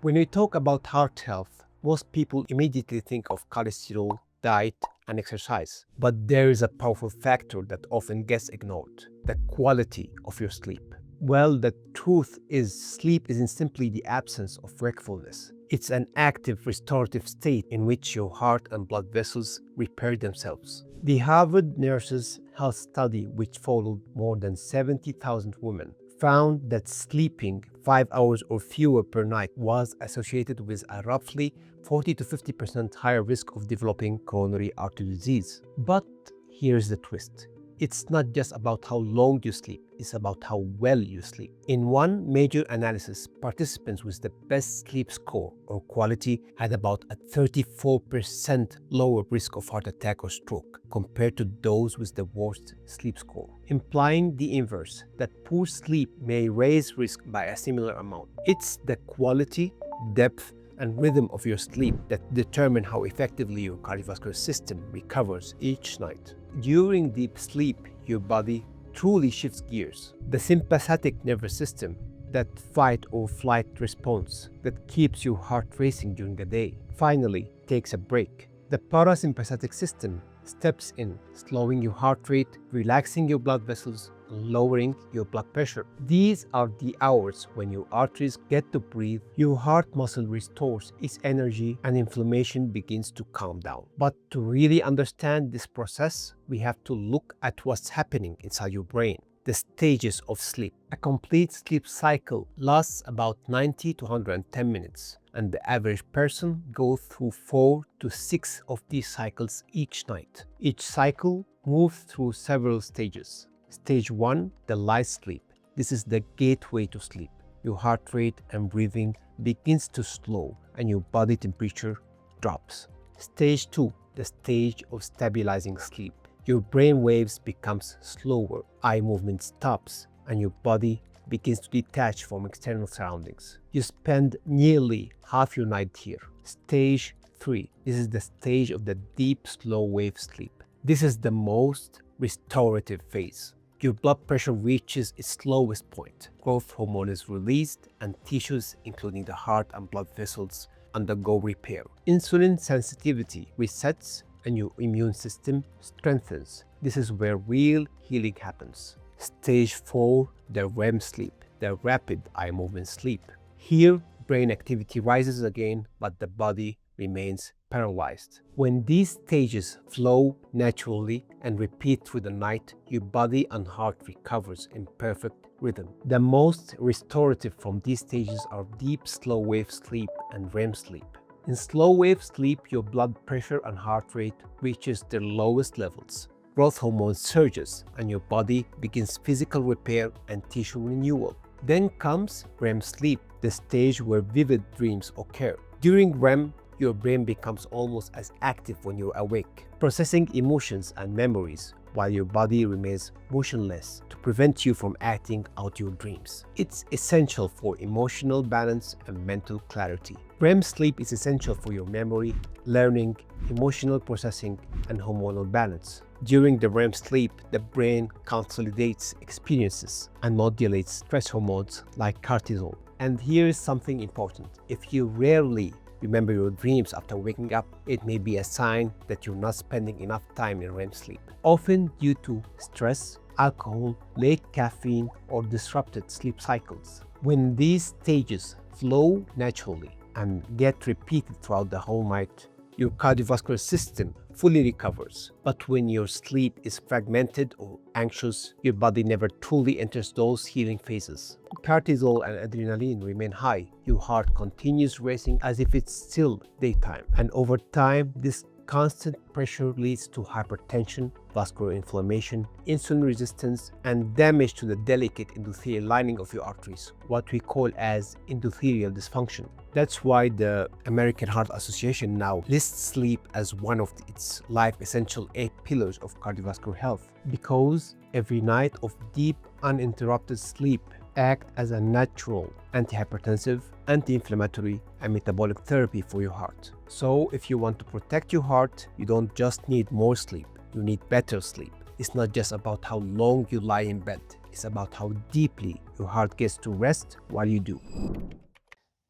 When we talk about heart health, most people immediately think of cholesterol, diet, and exercise. But there is a powerful factor that often gets ignored: the quality of your sleep. Well, the truth is, sleep isn't simply the absence of wakefulness. It's an active restorative state in which your heart and blood vessels repair themselves. The Harvard Nurses' Health Study, which followed more than 70,000 women, found that sleeping 5 hours or fewer per night was associated with a roughly 40 to 50% higher risk of developing coronary artery disease. But here's the twist. It's not just about how long you sleep, it's about how well you sleep. In one major analysis, participants with the best sleep score or quality had about a 34% lower risk of heart attack or stroke compared to those with the worst sleep score, implying the inverse, that poor sleep may raise risk by a similar amount. It's the quality, depth, and rhythm of your sleep that determine how effectively your cardiovascular system recovers each night. During deep sleep, your body truly shifts gears. The sympathetic nervous system, that fight or flight response that keeps your heart racing during the day, finally takes a break. The parasympathetic system steps in, slowing your heart rate, relaxing your blood vessels, and lowering your blood pressure. These are the hours when your arteries get to breathe, your heart muscle restores its energy, and inflammation begins to calm down. But to really understand this process, we have to look at what's happening inside your brain. The stages of sleep. A complete sleep cycle lasts about 90 to 110 minutes, and the average person goes through 4 to 6 of these cycles each night. Each cycle moves through several stages. Stage 1, the light sleep. This is the gateway to sleep. Your heart rate and breathing begins to slow and your body temperature drops. Stage 2, the stage of stabilizing sleep. Your brain waves becomes slower, eye movement stops, and your body begins to detach from external surroundings. You spend nearly half your night here. Stage 3. This is the stage of the deep, slow wave sleep. This is the most restorative phase. Your blood pressure reaches its lowest point. Growth hormone is released, and tissues, including the heart and blood vessels, undergo repair. Insulin sensitivity resets, and your immune system strengthens. This is where real healing happens. Stage 4, the REM sleep, the rapid eye movement sleep. Here, brain activity rises again, but the body remains paralyzed. When these stages flow naturally and repeat through the night, your body and heart recovers in perfect rhythm. The most restorative from these stages are deep, slow wave sleep and REM sleep. In slow wave sleep, your blood pressure and heart rate reaches their lowest levels. Growth hormone surges and your body begins physical repair and tissue renewal. Then comes REM sleep, the stage where vivid dreams occur. During REM, your brain becomes almost as active when you're awake, processing emotions and memories while your body remains motionless to prevent you from acting out your dreams. It's essential for emotional balance and mental clarity. REM sleep is essential for your memory, learning, emotional processing, and hormonal balance. During the REM sleep, the brain consolidates experiences and modulates stress hormones like cortisol. And here is something important. If you rarely remember your dreams after waking up, it may be a sign that you're not spending enough time in REM sleep, often due to stress, alcohol, late caffeine, or disrupted sleep cycles. When these stages flow naturally and get repeated throughout the whole night, your cardiovascular system fully recovers. But when your sleep is fragmented or anxious, your body never truly enters those healing phases. Cortisol and adrenaline remain high. Your heart continues racing as if it's still daytime. And over time, this constant pressure leads to hypertension, vascular inflammation, insulin resistance, and damage to the delicate endothelial lining of your arteries, what we call as endothelial dysfunction. That's why the American Heart Association now lists sleep as one of its life essential 8 pillars of cardiovascular health, because every night of deep, uninterrupted sleep act as a natural antihypertensive, anti-inflammatory, and metabolic therapy for your heart. So if you want to protect your heart, you don't just need more sleep, you need better sleep. It's not just about how long you lie in bed, it's about how deeply your heart gets to rest while you do.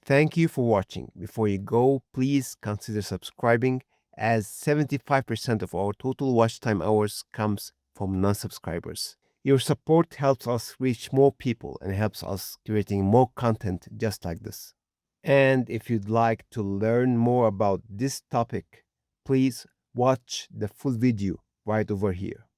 Thank you for watching. Before you go, please consider subscribing, as 75% of our total watch time hours comes from non-subscribers. Your support helps us reach more people and helps us creating more content just like this. And if you'd like to learn more about this topic, please watch the full video right over here.